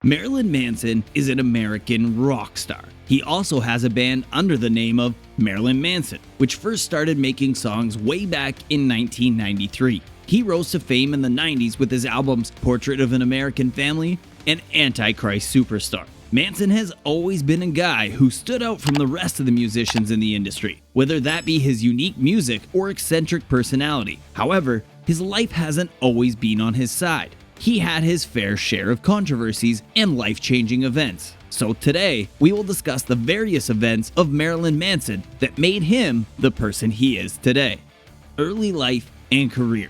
Marilyn Manson is an American rock star. He also has a band under the name of Marilyn Manson, which first started making songs way back in 1993. He rose to fame in the 90s with his albums Portrait of an American Family and Antichrist Superstar. Manson has always been a guy who stood out from the rest of the musicians in the industry, whether that be his unique music or eccentric personality. However, his life hasn't always been on his side. He had his fair share of controversies and life-changing events. So today, we will discuss the various events of Marilyn Manson that made him the person he is today. Early life and career.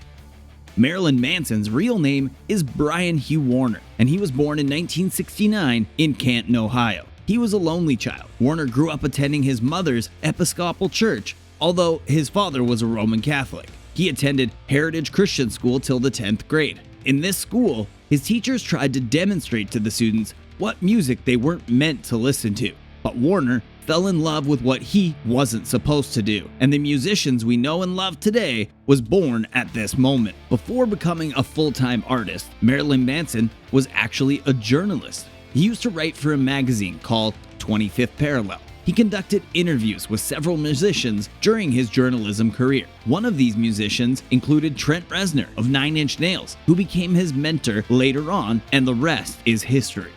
Marilyn Manson's real name is Brian Hugh Warner, and he was born in 1969 in Canton, Ohio. He was a lonely child. Warner grew up attending his mother's Episcopal church, although his father was a Roman Catholic. He attended Heritage Christian School till the 10th grade. In this school, his teachers tried to demonstrate to the students what music they weren't meant to listen to. But Warner fell in love with what he wasn't supposed to do, and the musicians we know and love today was born at this moment. Before becoming a full-time artist, Marilyn Manson was actually a journalist. He used to write for a magazine called 25th Parallel. He conducted interviews with several musicians during his journalism career. One of these musicians included Trent Reznor of Nine Inch Nails, who became his mentor later on, and the rest is history.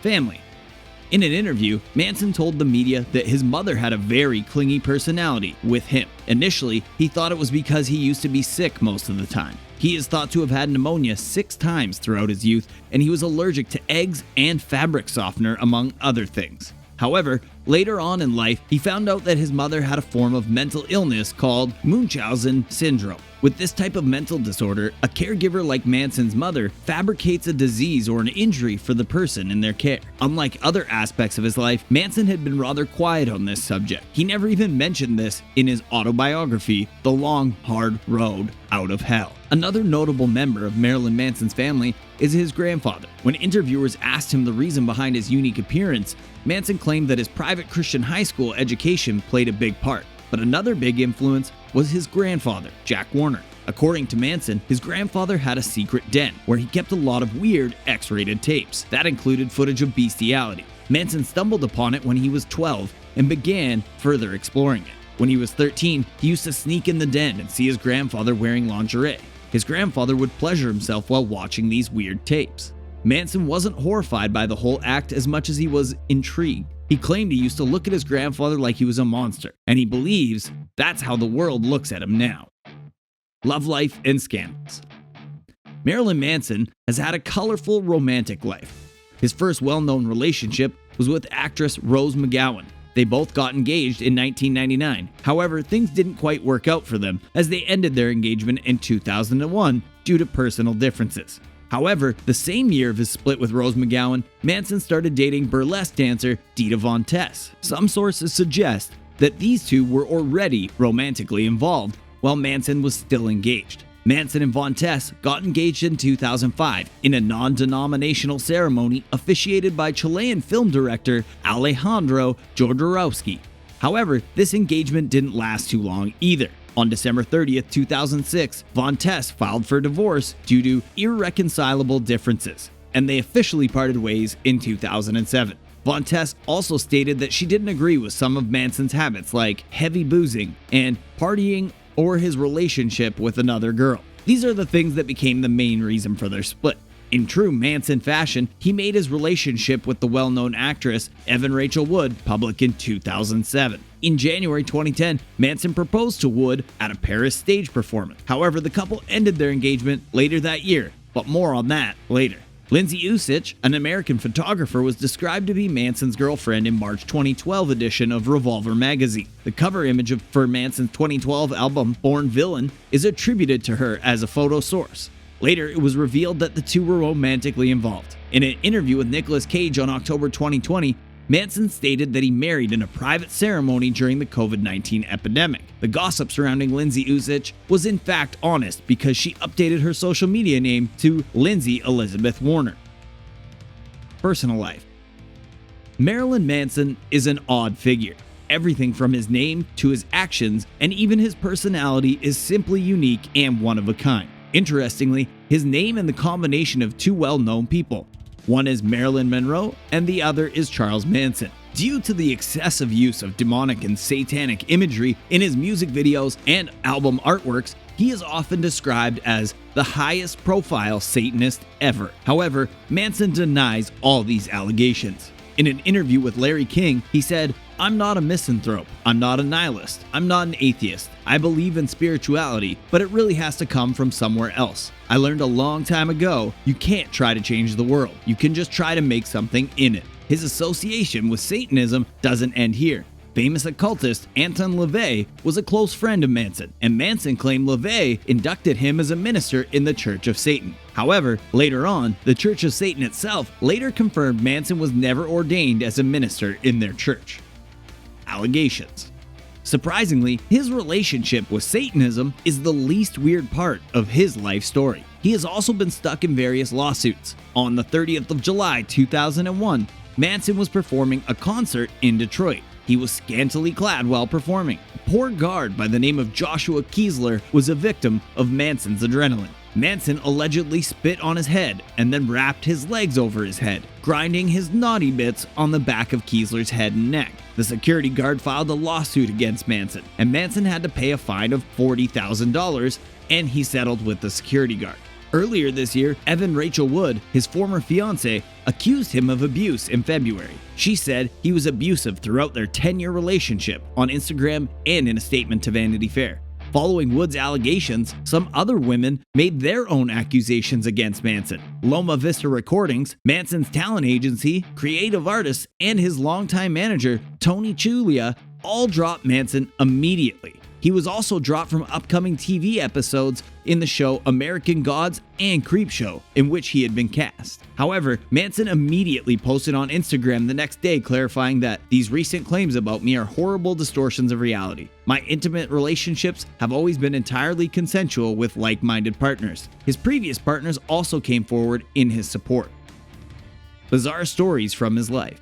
Family. In an interview, Manson told the media that his mother had a very clingy personality with him. Initially, he thought it was because he used to be sick most of the time. He is thought to have had pneumonia 6 times throughout his youth, and he was allergic to eggs and fabric softener, among other things. However, later on in life, he found out that his mother had a form of mental illness called Munchausen syndrome. With this type of mental disorder, a caregiver like Manson's mother fabricates a disease or an injury for the person in their care. Unlike other aspects of his life, Manson had been rather quiet on this subject. He never even mentioned this in his autobiography, The Long, Hard Road Out of Hell. Another notable member of Marilyn Manson's family is his grandfather. When interviewers asked him the reason behind his unique appearance, Manson claimed that his private Christian high school education played a big part. But another big influence was his grandfather, Jack Warner. According to Manson, his grandfather had a secret den where he kept a lot of weird X-rated tapes. That included footage of bestiality. Manson stumbled upon it when he was 12 and began further exploring it. When he was 13, he used to sneak in the den and see his grandfather wearing lingerie. His grandfather would pleasure himself while watching these weird tapes. Manson wasn't horrified by the whole act as much as he was intrigued. He claimed he used to look at his grandfather like he was a monster, and he believes that's how the world looks at him now. Love life and scandals. Marilyn Manson has had a colorful romantic life. His first well-known relationship was with actress Rose McGowan. They both got engaged in 1999. However, things didn't quite work out for them as they ended their engagement in 2001 due to personal differences. However, the same year of his split with Rose McGowan, Manson started dating burlesque dancer Dita Von Tess. Some sources suggest that these two were already romantically involved while Manson was still engaged. Manson and Von Tess got engaged in 2005 in a non-denominational ceremony officiated by Chilean film director Alejandro Jodorowsky. However, this engagement didn't last too long either. On December 30th, 2006, Von Tess filed for divorce due to irreconcilable differences, and they officially parted ways in 2007. Von Tess also stated that she didn't agree with some of Manson's habits like heavy boozing and partying or his relationship with another girl. These are the things that became the main reason for their split. In true Manson fashion, he made his relationship with the well-known actress Evan Rachel Wood public in 2007. In January 2010, Manson proposed to Wood at a Paris stage performance. However, the couple ended their engagement later that year, but more on that later. Lindsay Usich, an American photographer, was described to be Manson's girlfriend in March 2012 edition of Revolver magazine. The cover image for Manson's 2012 album Born Villain is attributed to her as a photo source. Later, it was revealed that the two were romantically involved. In an interview with Nicolas Cage on October 2020, Manson stated that he married in a private ceremony during the COVID-19 epidemic. The gossip surrounding Lindsay Usich was in fact honest because she updated her social media name to Lindsay Elizabeth Warner. Personal life. Marilyn Manson is an odd figure. Everything from his name to his actions and even his personality is simply unique and one of a kind. Interestingly, his name and the combination of two well-known people, One is Marilyn Monroe, and the other is Charles Manson. Due to the excessive use of demonic and satanic imagery in his music videos and album artworks, he is often described as the highest profile Satanist ever. However, Manson denies all these allegations. In an interview with Larry King, he said, "I'm not a misanthrope. I'm not a nihilist. I'm not an atheist. I believe in spirituality, but it really has to come from somewhere else. I learned a long time ago, you can't try to change the world. You can just try to make something in it." His association with Satanism doesn't end here. Famous occultist Anton LaVey was a close friend of Manson, and Manson claimed LaVey inducted him as a minister in the Church of Satan. However, later on, the Church of Satan itself later confirmed Manson was never ordained as a minister in their church. Allegations. Surprisingly, his relationship with Satanism is the least weird part of his life story. He has also been stuck in various lawsuits. On the 30th of July 2001, Manson was performing a concert in Detroit. He was scantily clad while performing. A poor guard by the name of Joshua Kiesler was a victim of Manson's adrenaline. Manson allegedly spit on his head and then wrapped his legs over his head, grinding his naughty bits on the back of Kiesler's head and neck. The security guard filed a lawsuit against Manson, and Manson had to pay a fine of $40,000, and he settled with the security guard. Earlier this year, Evan Rachel Wood, his former fiancée, accused him of abuse in February. She said he was abusive throughout their 10-year relationship on Instagram and in a statement to Vanity Fair. Following Wood's allegations, some other women made their own accusations against Manson. Loma Vista Recordings, Manson's talent agency, creative artists, and his longtime manager, Tony Chulia, all dropped Manson immediately. He was also dropped from upcoming TV episodes in the show American Gods and Creepshow, in which he had been cast. However, Manson immediately posted on Instagram the next day clarifying that these recent claims about me are horrible distortions of reality. My intimate relationships have always been entirely consensual with like-minded partners. His previous partners also came forward in his support. Bizarre stories from his life.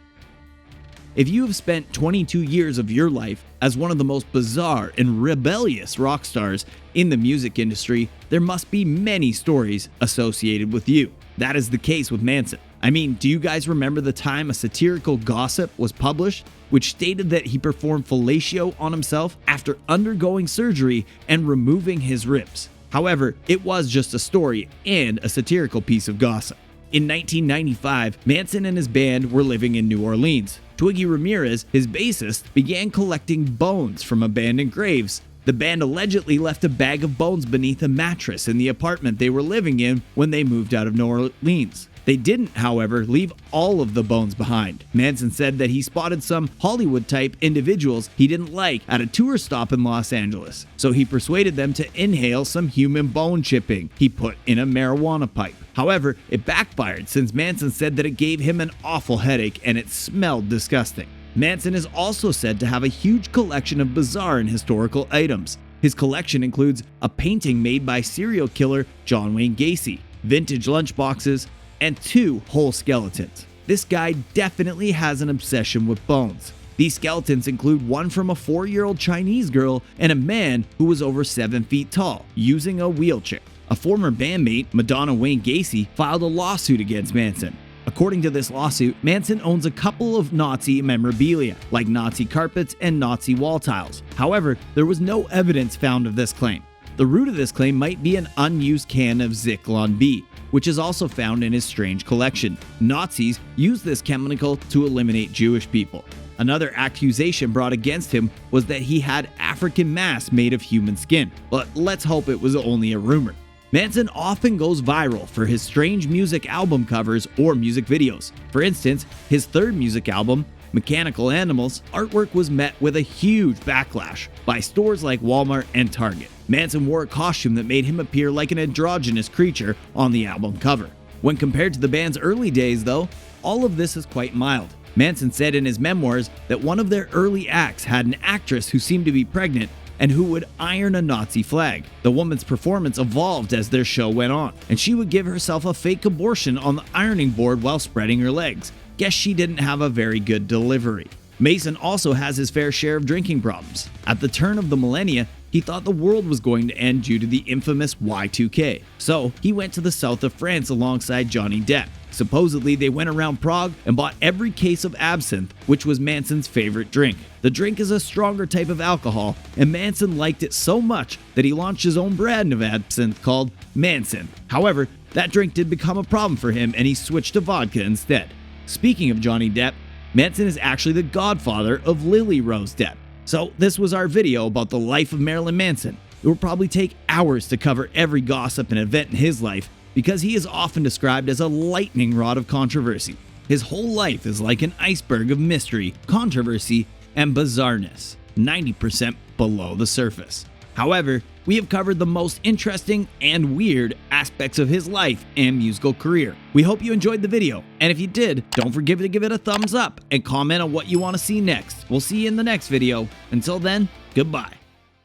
If you have spent 22 years of your life as one of the most bizarre and rebellious rock stars in the music industry, there must be many stories associated with you. That is the case with Manson. I mean, do you guys remember the time a satirical gossip was published which stated that he performed fellatio on himself after undergoing surgery and removing his ribs? However, it was just a story and a satirical piece of gossip. In 1995, Manson and his band were living in New Orleans. Twiggy Ramirez, his bassist, began collecting bones from abandoned graves. The band allegedly left a bag of bones beneath a mattress in the apartment they were living in when they moved out of New Orleans. They didn't, however, leave all of the bones behind. Manson said that he spotted some Hollywood-type individuals he didn't like at a tour stop in Los Angeles, so he persuaded them to inhale some human bone chipping he put in a marijuana pipe. However, it backfired since Manson said that it gave him an awful headache and it smelled disgusting. Manson is also said to have a huge collection of bizarre and historical items. His collection includes a painting made by serial killer John Wayne Gacy, vintage lunchboxes, and 2 whole skeletons. This guy definitely has an obsession with bones. These skeletons include one from a 4-year-old Chinese girl and a man who was over 7 feet tall, using a wheelchair. A former bandmate, Madonna Wayne Gacy, filed a lawsuit against Manson. According to this lawsuit, Manson owns a couple of Nazi memorabilia, like Nazi carpets and Nazi wall tiles. However, there was no evidence found of this claim. The root of this claim might be an unused can of Zyklon B, which is also found in his strange collection. Nazis used this chemical to eliminate Jewish people. Another accusation brought against him was that he had African masks made of human skin, but let's hope it was only a rumor. Manson often goes viral for his strange music album covers or music videos. For instance, his third music album, Mechanical Animals, artwork was met with a huge backlash by stores like Walmart and Target. Manson wore a costume that made him appear like an androgynous creature on the album cover. When compared to the band's early days, though, all of this is quite mild. Manson said in his memoirs that one of their early acts had an actress who seemed to be pregnant and who would iron a Nazi flag. The woman's performance evolved as their show went on, and she would give herself a fake abortion on the ironing board while spreading her legs. Guess she didn't have a very good delivery. Mason also has his fair share of drinking problems. At the turn of the millennia, he thought the world was going to end due to the infamous Y2K. So he went to the south of France alongside Johnny Depp. Supposedly, they went around Prague and bought every case of absinthe, which was Manson's favorite drink. The drink is a stronger type of alcohol, and Manson liked it so much that he launched his own brand of absinthe called Manson. However, that drink did become a problem for him and he switched to vodka instead. Speaking of Johnny Depp, Manson is actually the godfather of Lily Rose Depp. So this was our video about the life of Marilyn Manson. It will probably take hours to cover every gossip and event in his life because he is often described as a lightning rod of controversy. His whole life is like an iceberg of mystery, controversy, and bizarreness, 90% below the surface. However, we have covered the most interesting and weird aspects of his life and musical career. We hope you enjoyed the video, and if you did, don't forget to give it a thumbs up and comment on what you want to see next. We'll see you in the next video. Until then, goodbye.